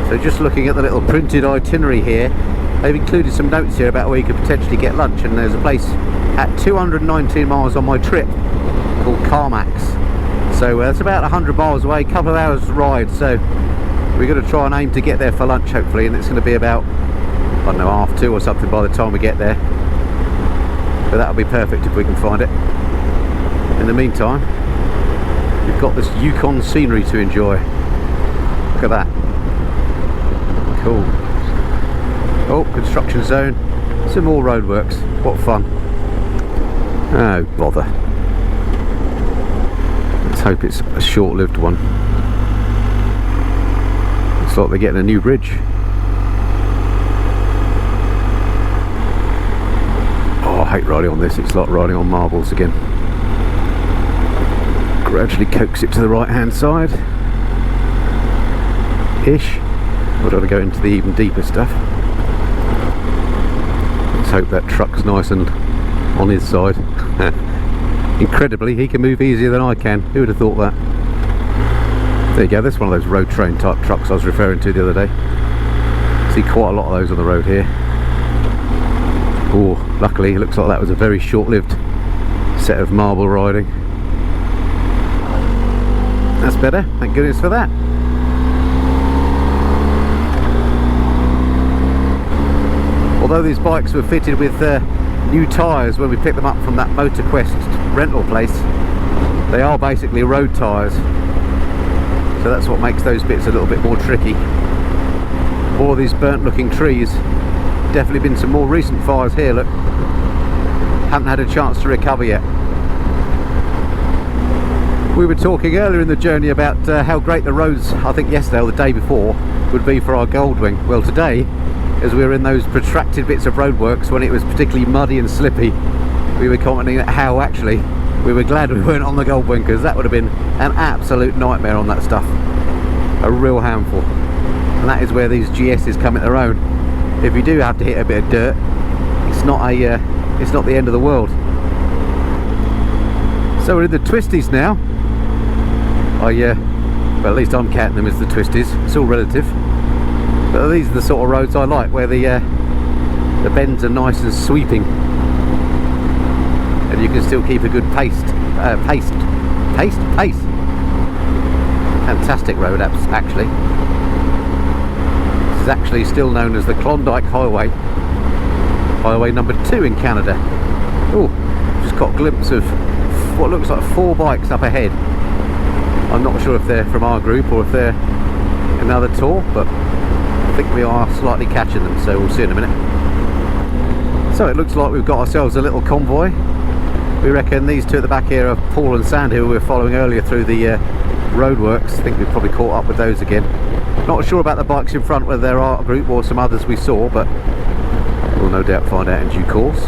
So just looking at the little printed itinerary here, they've included some notes here about where you could potentially get lunch, and there's a place at 219 miles on my trip called Carmack's. So it's about 100 miles away, a couple of hours ride, so we're going to try and aim to get there for lunch hopefully, and it's going to be about, I don't know, 2:30 or something by the time we get there. But that'll be perfect if we can find it. In the meantime, we've got this Yukon scenery to enjoy. Look at that. Cool. Oh, construction zone. Some more roadworks. What fun. Oh, bother. Let's hope it's a short-lived one. Looks like they're getting a new bridge. Oh, I hate riding on this. It's like riding on marbles again. Gradually coax it to the right-hand side. Ish. I don't want to go into the even deeper stuff. Let's hope that truck's nice and on his side. Incredibly, he can move easier than I can. Who would have thought that? There you go, that's one of those road train type trucks I was referring to the other day. See quite a lot of those on the road here. Oh, luckily it looks like that was a very short-lived set of marble riding. That's better, thank goodness for that. Although these bikes were fitted with new tyres when we picked them up from that MotorQuest rental place, they are basically road tyres. So that's what makes those bits a little bit more tricky. All of these burnt looking trees, definitely been some more recent fires here, look. Haven't had a chance to recover yet. We were talking earlier in the journey about how great the roads, I think yesterday or the day before, would be for our Goldwing. Well, today, as we were in those protracted bits of roadworks when it was particularly muddy and slippy, we were commenting at how actually we were glad we weren't on the Goldwing, because that would have been an absolute nightmare on that stuff. A real handful. And that is where these GSs come at their own. If you do have to hit a bit of dirt, it's not the end of the world. So we're in the twisties now. Well, at least I'm counting them as the twisties. It's all relative. But these are the sort of roads I like, where the bends are nice and sweeping, and you can still keep a good pace. Fantastic road apps, actually. This is actually still known as the Klondike Highway, highway number 2 in Canada. Oh, just got a glimpse of what looks like 4 bikes up ahead. I'm not sure if they're from our group or if they're another tour, but I think we are slightly catching them, so we'll see in a minute. So it looks like we've got ourselves a little convoy. We reckon these two at the back here are Paul and Sandy, who we were following earlier through the roadworks. I think we've probably caught up with those again. Not sure about the bikes in front, whether they're our group or some others we saw, but we'll no doubt find out in due course.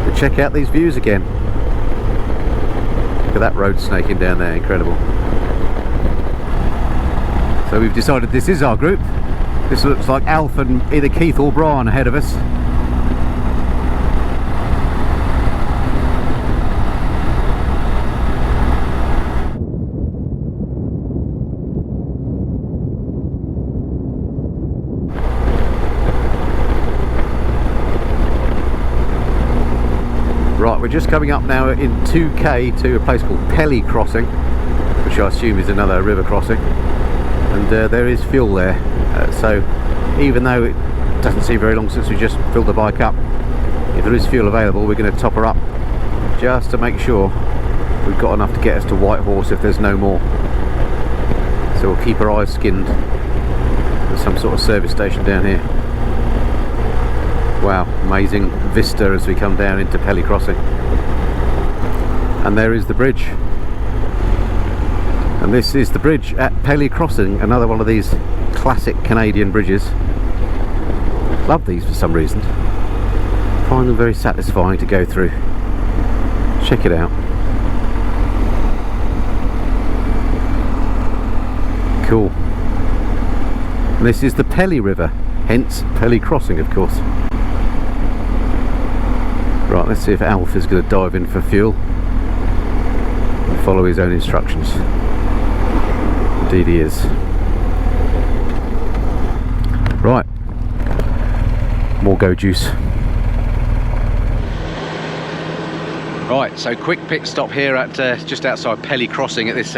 But check out these views again. Look at that road snaking down there, incredible. So we've decided this is our group. This looks like Alf and either Keith or Brian ahead of us. Right, we're just coming up now in 2k to a place called Pelly Crossing, which I assume is another river crossing, and there is fuel there, so even though it doesn't seem very long since we just filled the bike up, if there is fuel available we're going to top her up just to make sure we've got enough to get us to Whitehorse if there's no more. So we'll keep our eyes skinned. There's some sort of service station down here. Wow, amazing vista as we come down into Pelly Crossing. And there is the bridge. And this is the bridge at Pelly Crossing, another one of these classic Canadian bridges. Love these for some reason. Find them very satisfying to go through. Check it out. Cool. And this is the Pelly River, hence Pelly Crossing, of course. Right, let's see if Alf is going to dive in for fuel and follow his own instructions. Indeed he is. go juice. Right, so quick pit stop here at just outside Pelly Crossing at this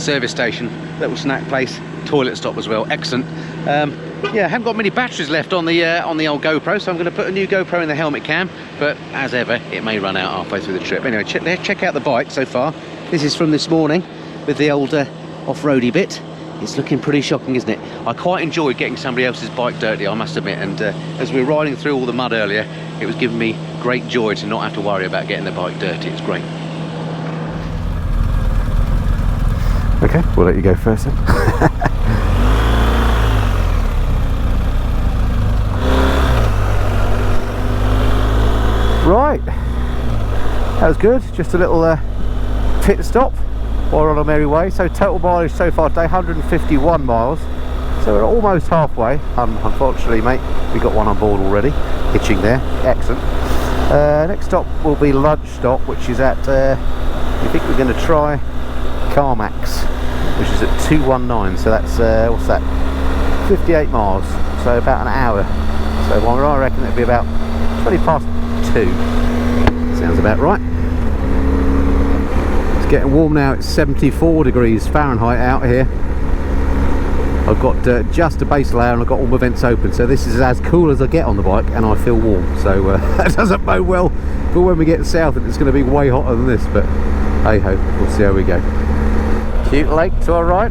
service station. Little snack place, toilet stop as well. Excellent. Yeah, haven't got many batteries left on the old GoPro, so I'm going to put a new GoPro in the helmet cam. But as ever, it may run out halfway through the trip. Anyway, check out the bike so far. This is from this morning with the old off-roady bit. It's looking pretty shocking, isn't it? I quite enjoyed getting somebody else's bike dirty, I must admit, and as we were riding through all the mud earlier, it was giving me great joy to not have to worry about getting the bike dirty. It's great. Okay, we'll let you go first then. Right, that was good. Just a little pit stop while we're on our merry way. So total mileage so far today, 151 miles. So we're almost halfway. Unfortunately, mate, we got one on board already, hitching there. Excellent. Next stop will be lunch stop, which is at, I think we're going to try Carmax, which is at 219. So that's, what's that? 58 miles. So about an hour. So I reckon it'll be about 20 past 2. Sounds about right. It's getting warm now. It's 74 degrees Fahrenheit out here. I've got just a base layer and I've got all my vents open, so this is as cool as I get on the bike, and I feel warm. So that doesn't bode well for when we get south, and it's going to be way hotter than this. But hey ho, we'll see how we go. Cute lake to our right,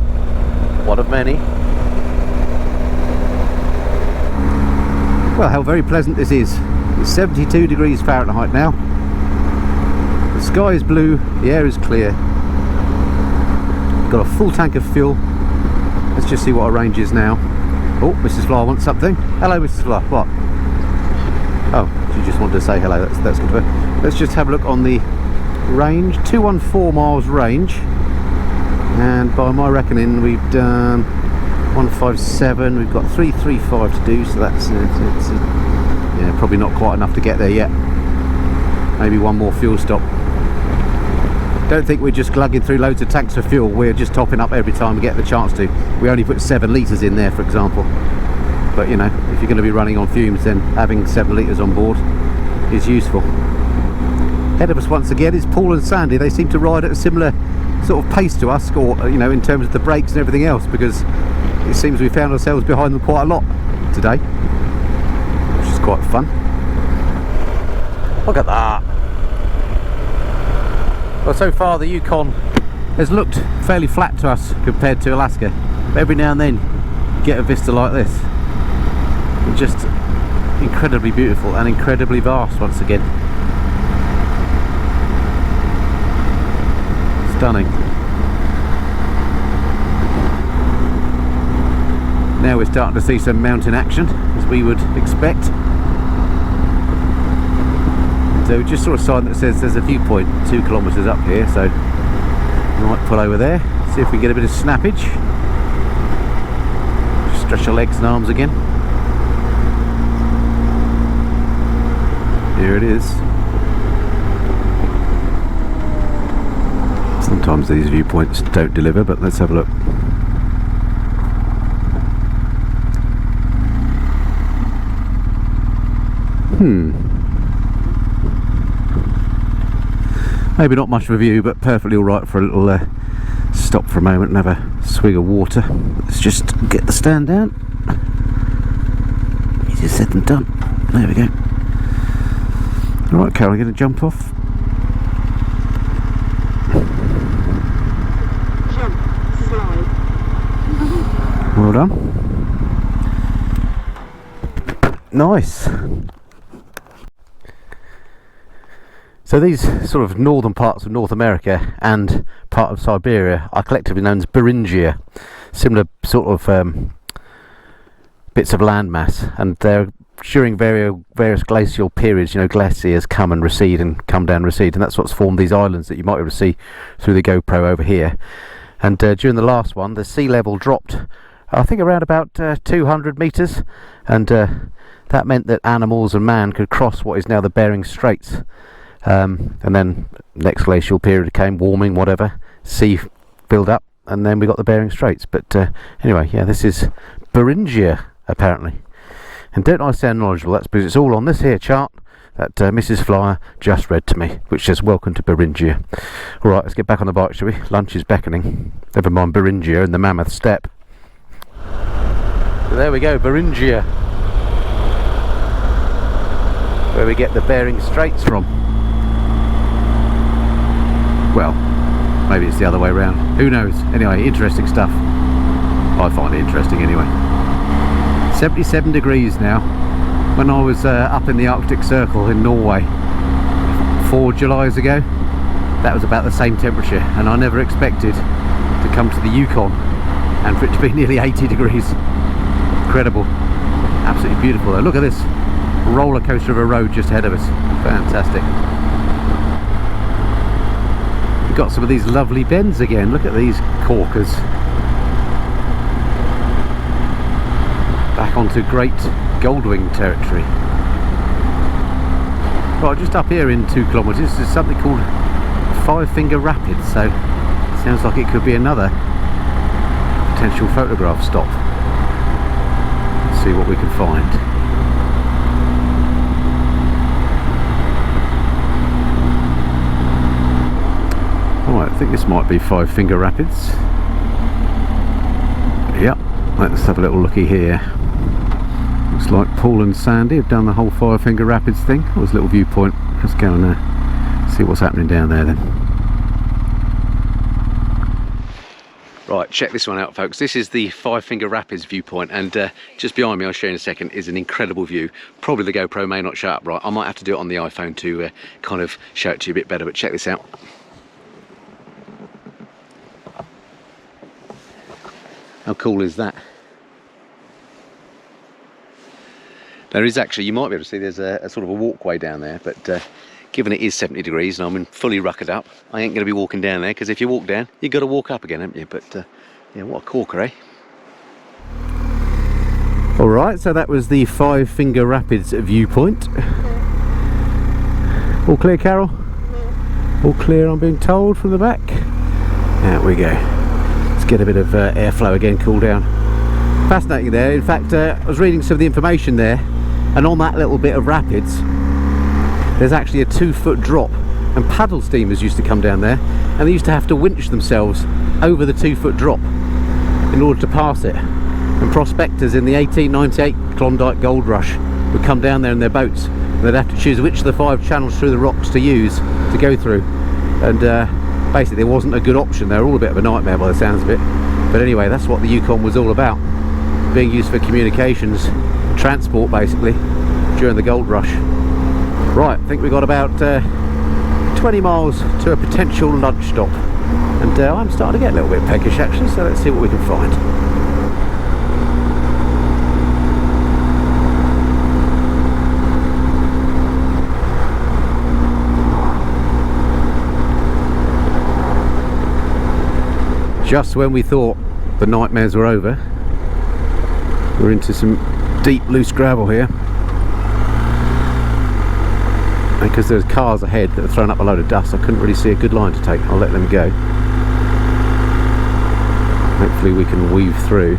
one of many. Well, how very pleasant this is. It's 72 degrees Fahrenheit now. The sky is blue, the air is clear. Got a full tank of fuel. Let's just see what our range is now. Oh, Mrs. Fly wants something. Hello, Mrs. Fly. What? Oh, she just wanted to say hello. That's good for her. Let's just have a look on the range. 214 miles range. And by my reckoning, we've done 157. We've got 335 to do, so that's yeah, probably not quite enough to get there yet. Maybe one more fuel stop. Don't think we're just glugging through loads of tanks of fuel. We're just topping up every time we get the chance to. We only put 7 litres in there, for example. But you know, if you're going to be running on fumes, then having 7 litres on board is useful. Ahead of us once again is Paul and Sandy. They seem to ride at a similar sort of pace to us, or you know, in terms of the brakes and everything else, because it seems we found ourselves behind them quite a lot today, which is quite fun. Look at that. Well, so far the Yukon has looked fairly flat to us compared to Alaska, but every now and then you get a vista like this. It's just incredibly beautiful and incredibly vast once again. Stunning. Now we're starting to see some mountain action, as we would expect. So we just saw a sign that says there's a viewpoint 2 kilometres up here, so we might pull over there, see if we can get a bit of snappage. Just stretch our legs and arms again. Here it is. Sometimes these viewpoints don't deliver, but let's have a look. Maybe not much of a view, but perfectly alright for a little stop for a moment and have a swig of water. Let's just get the stand down. Easier said than done. There we go. Alright, Carol, I'm going to jump off. Jump, slide. Well done. Nice. So these sort of northern parts of North America and part of Siberia are collectively known as Beringia, similar sort of bits of landmass, and they're during various glacial periods, you know, glaciers come and recede and come down and recede, and that's what's formed these islands that you might be able to see through the GoPro over here. And during the last one, the sea level dropped, I think, around about 200 metres, and that meant that animals and man could cross what is now the Bering Straits. And then next glacial period came, warming, whatever, sea filled up, and then we got the Bering Straits. But anyway, yeah, this is Beringia apparently, And don't I sound knowledgeable? That's because it's all on this here chart that Mrs. Flyer just read to me, which says welcome to Beringia. Alright, let's get back on the bike, shall we? Lunch is beckoning. Never mind Beringia and the Mammoth Step. So there we go, Beringia, where we get the Bering Straits from. Well, maybe it's the other way around, who knows. Anyway, interesting stuff. I find it interesting anyway. 77 degrees now. When I was up in the Arctic Circle in Norway 4 Julys ago, that was about the same temperature, and I never expected to come to the Yukon and for it to be nearly 80 degrees. Incredible. Absolutely beautiful though. Look at this roller coaster of a road just ahead of us. Fantastic. We've got some of these lovely bends again. Look at these corkers. Back onto great Goldwing territory. Right, just up here in 2 kilometres there's something called Five Finger Rapids, so it sounds like it could be another potential photograph stop. Let's see what we can find. Alright, I think this might be Five Finger Rapids. Yep, let's have a little looky here. Looks like Paul and Sandy have done the whole Five Finger Rapids thing. Oh, there's a little viewpoint. Let's go and see what's happening down there then. Right, check this one out, folks. This is the Five Finger Rapids viewpoint, and just behind me, I'll show you in a second, is an incredible view. Probably the GoPro may not show up right. I might have to do it on the iPhone to kind of show it to you a bit better, but check this out. How cool is that? There is actually, you might be able to see there's a sort of a walkway down there, but given it is 70 degrees and I'm fully ruckered up, I ain't going to be walking down there, because if you walk down, you've got to walk up again, haven't you? But yeah, what a corker, eh? Alright, so that was the Five Finger Rapids viewpoint. All clear, Carol? All clear, I'm being told, from the back. There we go. Let's get a bit of airflow again, cool down. Fascinating there. In fact, I was reading some of the information there, and on that little bit of rapids there's actually a 2-foot drop, and paddle steamers used to come down there and they used to have to winch themselves over the 2-foot drop in order to pass it, and prospectors in the 1898 Klondike Gold Rush would come down there in their boats and they'd have to choose which of the 5 channels through the rocks to use to go through, and basically there wasn't a good option. They were all a bit of a nightmare by the sounds of it, but anyway, that's what the Yukon was all about, being used for communications, transport basically, during the gold rush. Right, I think we've got about 20 miles to a potential lunch stop, and I'm starting to get a little bit peckish actually, so let's see what we can find. Just when we thought the nightmares were over, we're into some deep loose gravel here, and because there's cars ahead that are throwing up a load of dust, I couldn't really see a good line to take. I'll let them go. Hopefully we can weave through.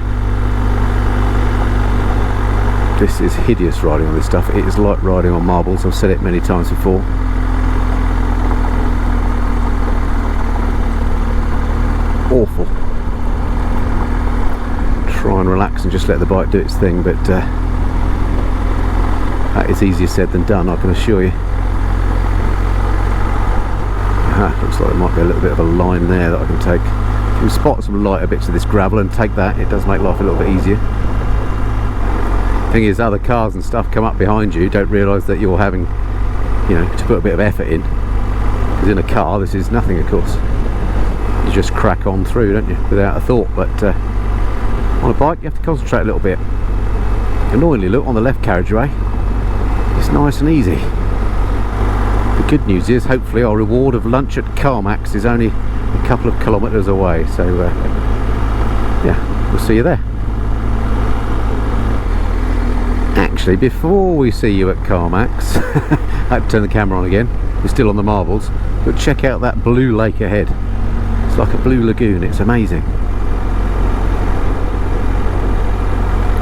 This is hideous riding on this stuff. It is like riding on marbles. I've said it many times before. Awful. Try and relax and just let the bike do its thing, but that is easier said than done, I can assure you. Looks like there might be a little bit of a line there that I can take. If you spot some lighter bits of this gravel and take that, it does make life a little bit easier. Thing is, other cars and stuff come up behind you, don't realise that you're having, you know, to put a bit of effort in. Because in a car this is nothing, of course. You just crack on through, don't you, without a thought. But on a bike you have to concentrate a little bit. Annoyingly, look, on the left carriageway it's nice and easy. The good news is, hopefully our reward of lunch at Carmax is only a couple of kilometres away, so yeah, we'll see you there. Actually, before we see you at Carmax, I had to turn the camera on again, we're still on the marbles, but check out that blue lake ahead. It's like a blue lagoon, it's amazing.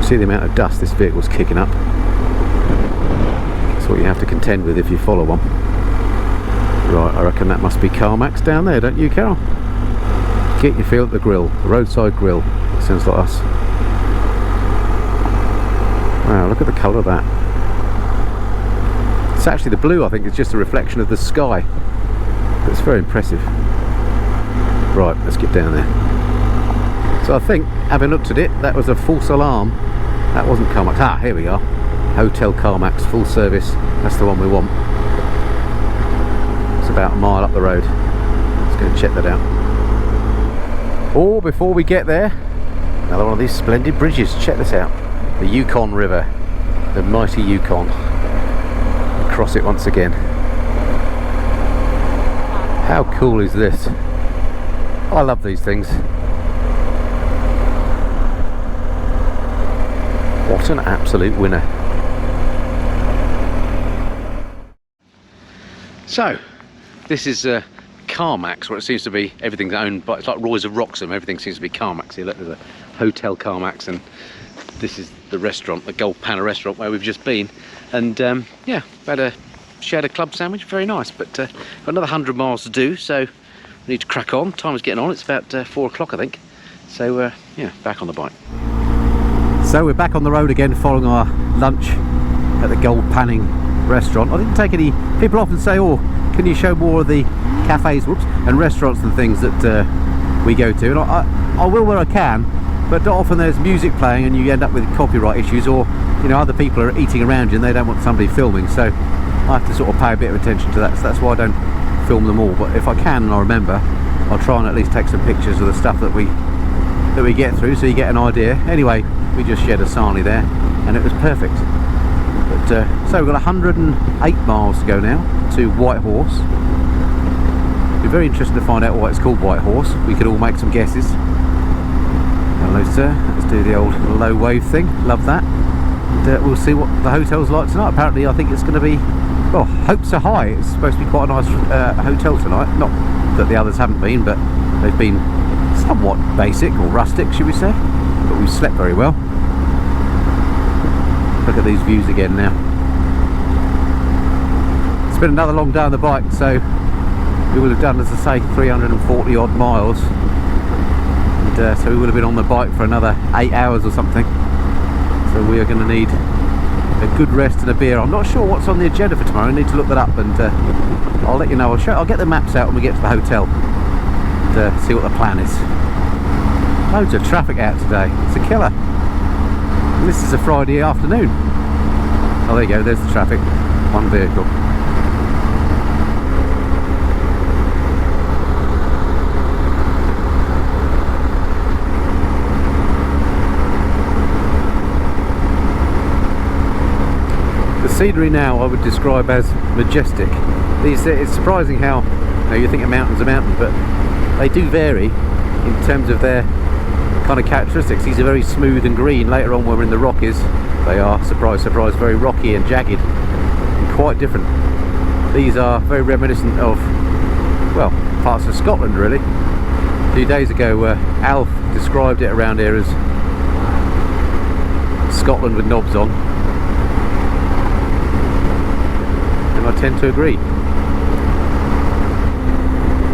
See the amount of dust this vehicle's kicking up. That's what you have to contend with if you follow one. Right, I reckon that must be Carmax down there, don't you, Carol? Get your feel at the grill, the roadside grill. Sounds like us. Wow, look at the colour of that. It's actually the blue, I think, it's just a reflection of the sky. It's very impressive. Right, let's get down there. So I think, having looked at it, that was a false alarm. That wasn't Carmax. Ah, here we are. Hotel Carmax, full service. That's the one we want. It's about a mile up the road. Let's go check that out. Oh, before we get there, another one of these splendid bridges. Check this out. The Yukon River. The mighty Yukon. Cross it once again. How cool is this? I love these things. What an absolute winner. So, this is Carmax, where it seems to be everything's owned by, it's like Roy's of Wroxham, everything seems to be Carmax here. Look, there's a Hotel Carmax, and this is the restaurant, the Gold Panna restaurant where we've just been. And yeah, shared a club sandwich, very nice, but got another 100 miles to do, so we need to crack on. Time is getting on, it's about 4 o'clock I think. So yeah, back on the bike. So we're back on the road again following our lunch at the Gold Panning restaurant. I didn't take any, people often say, oh, can you show more of the cafes, whoops, and restaurants and things that we go to, and I will where I can, but often there's music playing and you end up with copyright issues, or you know, other people are eating around you and they don't want somebody filming, so I have to sort of pay a bit of attention to that. So that's why I don't film them all, but if I can and I remember, I'll try and at least take some pictures of the stuff that we get through, so you get an idea. Anyway, we just shared a sarnie there and it was perfect. But so we've got 108 miles to go now to White Horse. It'd be very interesting to find out why it's called White Horse. We could all make some guesses. Hello sir, let's do the old low wave thing, love that. And we'll see what the hotel's like tonight. Apparently I think it's going to be, well, hopes are high. It's supposed to be quite a nice hotel tonight. Not that the others haven't been, but they've been somewhat basic or rustic, should we say. But we've slept very well. Look at these views again now. It's been another long day on the bike, so we will have done, as I say, 340 odd miles. And so we would have been on the bike for another 8 hours or something. So we are going to need a good rest and a beer. I'm not sure what's on the agenda for tomorrow. I need to look that up, and I'll let you know. I'll get the maps out when we get to the hotel and see what the plan is. Loads of traffic out today. It's a killer. And this is a Friday afternoon. Oh, there you go. There's the traffic. One vehicle. The scenery now I would describe as majestic. It's surprising how, you know, you think a mountain's a mountain, but they do vary in terms of their kind of characteristics. These are very smooth and green. Later on when we're in the Rockies, they are, surprise surprise, very rocky and jagged and quite different. These are very reminiscent of, well, parts of Scotland really. A few days ago Alf described it around here as Scotland with knobs on, and I tend to agree.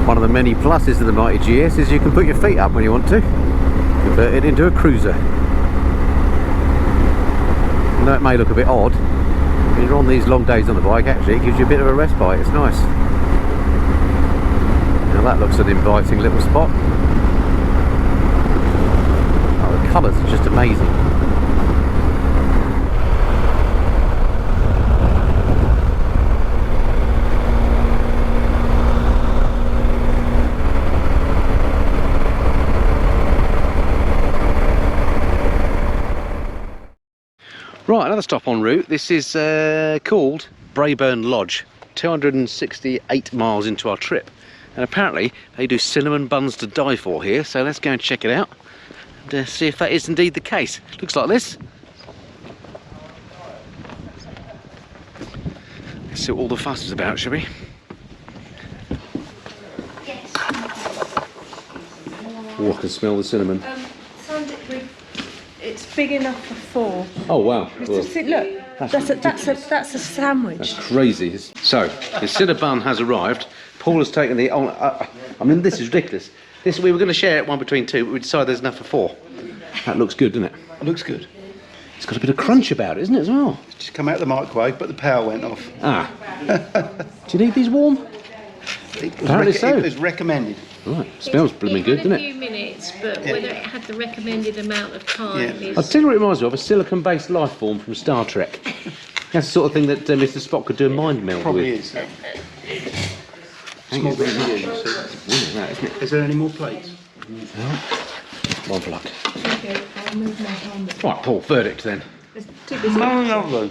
One of the many pluses of the mighty GS is you can put your feet up when you want to. Convert it into a cruiser. And though it may look a bit odd, when you're on these long days on the bike, actually it gives you a bit of a respite. It's nice. Now that looks an inviting little spot. Oh, the colours are just amazing. Right, another stop en route. This is called Braeburn Lodge, 268 miles into our trip. And apparently they do cinnamon buns to die for here, so let's go and check it out and see if that is indeed the case. Looks like this. Let's see what all the fuss is about, shall we? Yes. Oh, I can smell the cinnamon. It's big enough for 4. Oh wow. Look. That's a sandwich. That's crazy. So, the Cinnabon has arrived. Paul has taken the... I mean, this is ridiculous. We were going to share it one between two, but we decided there's enough for four. That looks good, doesn't it? It looks good. It's got a bit of crunch about it, isn't it, as well? Just come out of the microwave, but the power went off. Ah. Do you need these warm? Apparently so. It was recommended. Right. Smells blooming good, doesn't a it? few minutes, but whether it had the recommended amount of time is... I'll tell you what it reminds me of, a silicon-based life form from Star Trek. That's the sort of thing that Mr. Spock could do a mind meld Probably with. is. Small bit of you, Is there any more plates? No. One for luck. Okay, I'll move my hand. Right, Paul, verdict then. It's too busy. No.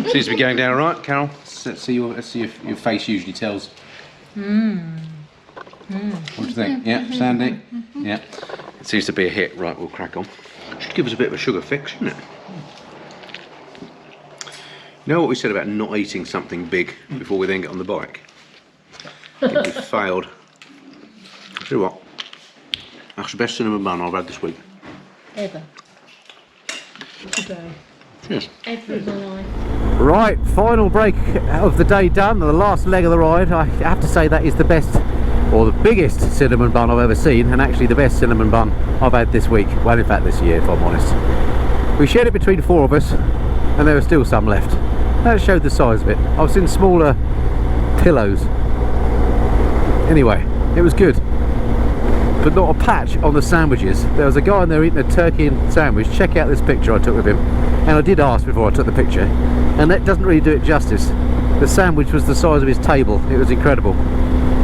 Seems to be going down all right, Carol. Let's see your face usually tells. What do you think? Yeah, Sandy? Yeah. It seems to be a hit. Right, we'll crack on. Should give us a bit of a sugar fix, shouldn't it? You know what we said about not eating something big before we then get on the bike? I think we failed. Tell you what, that's the best cinnamon bun I've had this week. Ever. Today. Cheers. Ever in my life. Right, final break of the day done, the last leg of the ride. I have to say that is the best, or the biggest cinnamon bun I've ever seen, and actually the best cinnamon bun I've had this week. Well, in fact this year, if I'm honest. We shared it between four of us, and there were still some left. That showed the size of it. I've seen smaller pillows. Anyway, it was good, but not a patch on the sandwiches. There was a guy in there eating a turkey and sandwich. Check out this picture I took of him, and I did ask before I took the picture, and that doesn't really do it justice. The sandwich was the size of his table. It was incredible.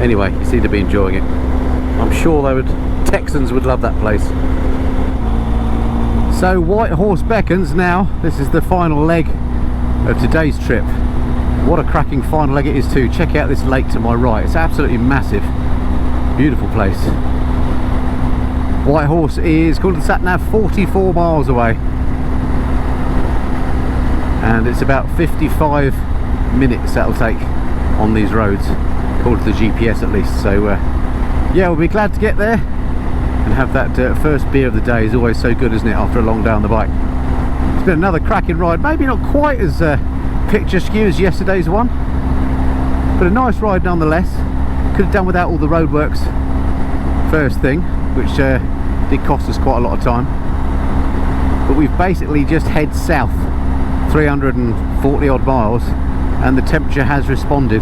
Anyway, he seemed to be enjoying it. I'm sure Texans would love that place. So White Horse beckons now. This is the final leg of today's trip. What a cracking final leg it is too. Check out this lake to my right. It's absolutely massive. Beautiful place. White Horse is, according to sat-nav, 44 miles away. And it's about 55 minutes that'll take on these roads, according to the GPS at least. So yeah, we'll be glad to get there and have that first beer of the day. Is always so good, isn't it, after a long day on the bike. It's been another cracking ride, maybe not quite as picturesque as yesterday's one, but a nice ride nonetheless. Could have done without all the roadworks first thing, which did cost us quite a lot of time, but we've basically just head south 340 odd miles, and the temperature has responded,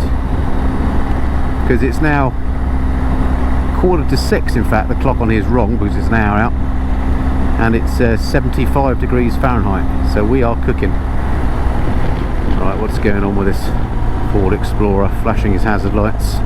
because it's now 5:45. In fact, the clock on here is wrong because it's an hour out, and it's 75 degrees Fahrenheit, so we are cooking. Right, what's going on with this Ford Explorer flashing his hazard lights?